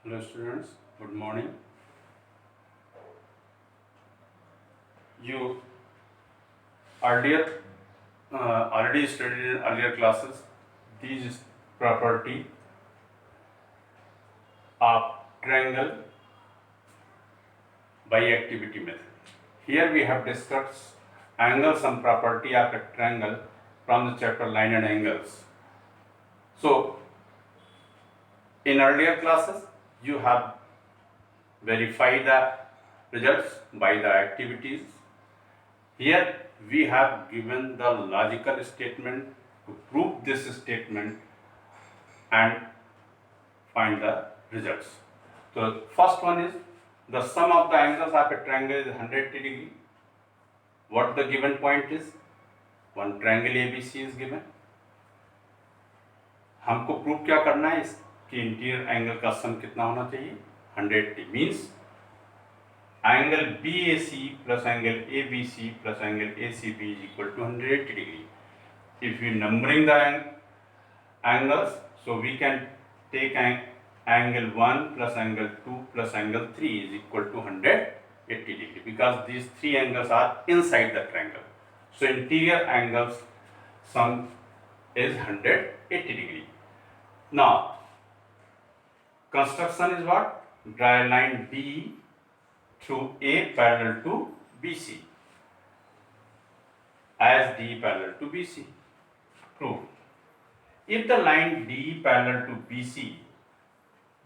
Hello students, good morning. You earlier already studied in earlier classes these property of triangle by activity method. Here we have discussed angle sum property of a triangle from the chapter line and angles. So in earlier classes you have verified the results by the activities. Here we have given the logical statement to prove this statement and find the results. So first one is the sum of the angles of a triangle is 180 degree. What the given point is? One triangle ABC is given. हमको prove क्या करना है इसकी interior angle का सम कितना होना चाहिए 180 means angle BAC plus angle ABC plus angle ACB is equal to 180 degree. If we numbering the angles, so we can take angle 1 plus angle 2 plus angle 3 is equal to 180 degree because these three angles are inside the triangle. So interior angles sum is 180 degree. Now construction is what? Draw a line D through A parallel to BC as D parallel to BC. Prove. If the line D parallel to BC,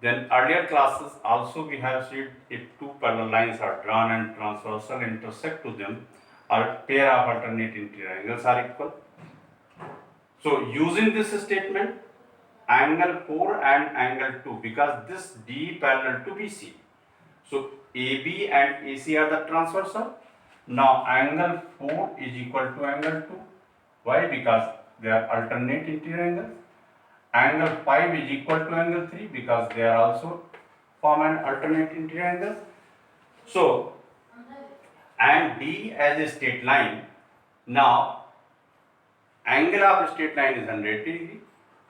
then earlier classes also we have seen if two parallel lines are drawn and transversal intersect to them, or pair of alternate interior angles are equal. So using this statement, angle 4 and angle 2, because this D parallel to BC. So AB and AC are the transversal. Now angle 4 is equal to angle 2. Why? Because they are alternate interior angles. Angle 5 is equal to angle 3 because they are also form an alternate interior angle. So and D as a straight line. Now angle of straight line is 180 degree.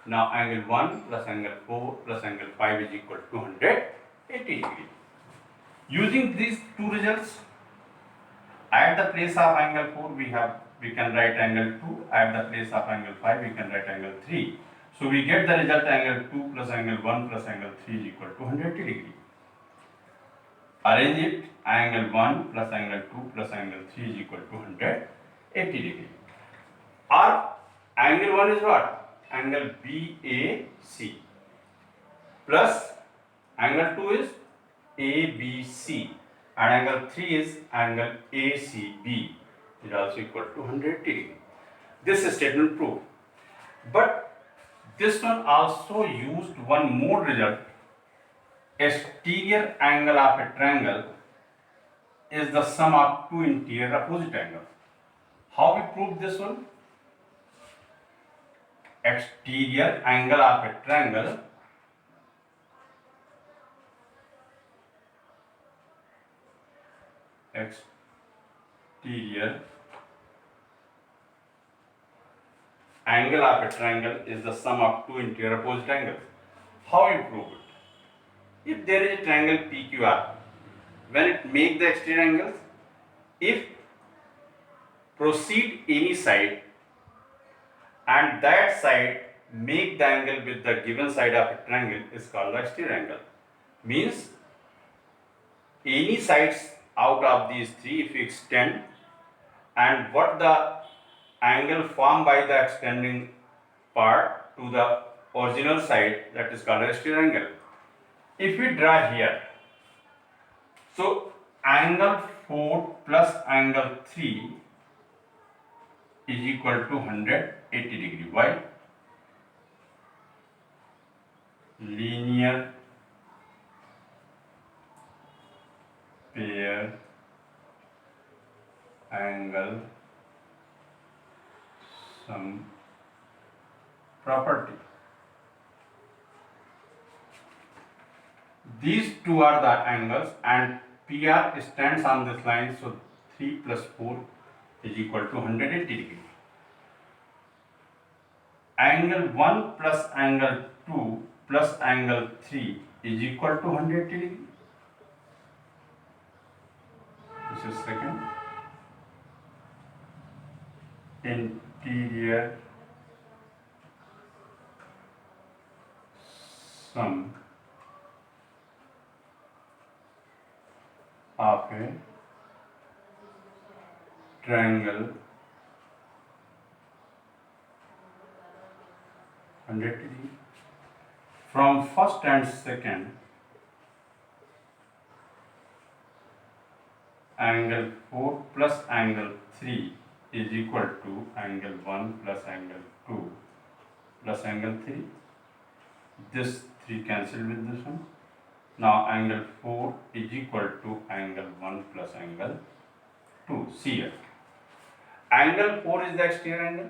Now angle 1 plus angle 4 plus angle 5 is equal to 180 degree. Using these two results, at the place of angle 4 we can write angle 2, at the place of angle 5 we can write angle 3. So we get the result angle 2 plus angle 1 plus angle 3 is equal to 180 degree. Arrange it, angle 1 plus angle 2 plus angle 3 is equal to 180 degree. Or angle 1 is what? Angle BAC plus angle 2 is ABC and angle 3 is angle ACB is also equal to 180 degree. This statement proved. But this one also used one more result. Exterior angle of a triangle is the sum of two interior opposite angles. How we prove this one? Exterior angle of a triangle exterior angle of a triangle is the sum of two interior opposite angles. How you prove it? If there is a triangle PQR, when it make the exterior angles, if proceed any side and that side make the angle with the given side of a triangle is called the exterior angle. Means any sides out of these three if you extend and what the angle formed by the extending part to the original side, that is called exterior angle. If we draw here, so angle 4 plus angle 3 is equal to 180 degree. Why? Linear pair angle sum property. These two are the angles and PR stands on this line, so 3 plus 4 is equal to 180 degree. Angle 1 plus angle 2 plus angle 3 is equal to 180 degree. This is second. Interior sum of a triangle 100 degree. From first and second, angle 4 plus angle 3 is equal to angle 1 plus angle 2 plus angle 3. This 3 cancel with this one. Now angle 4 is equal to angle 1 plus angle 2. See here. Angle 4 is the exterior angle.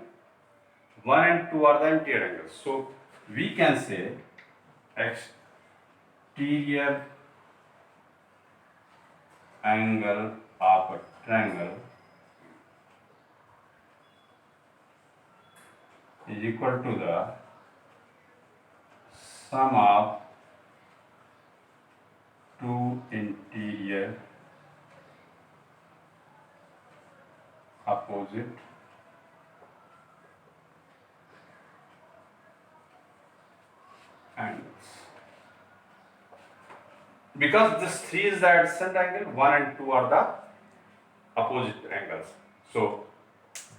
1 and 2 are the interior angles. So we can say exterior angle of a triangle is equal to the sum of two interior opposite angles. Because this 3 is the adjacent angle, 1 and 2 are the opposite angles. So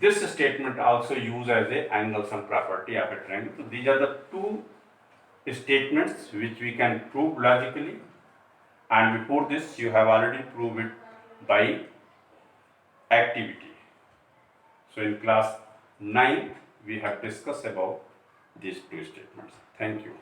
this statement also used as a angle sum property of a triangle. So these are the two statements which we can prove logically, and before this you have already proved it by activity. So in class 9 we have discussed about these two statements. Thank you.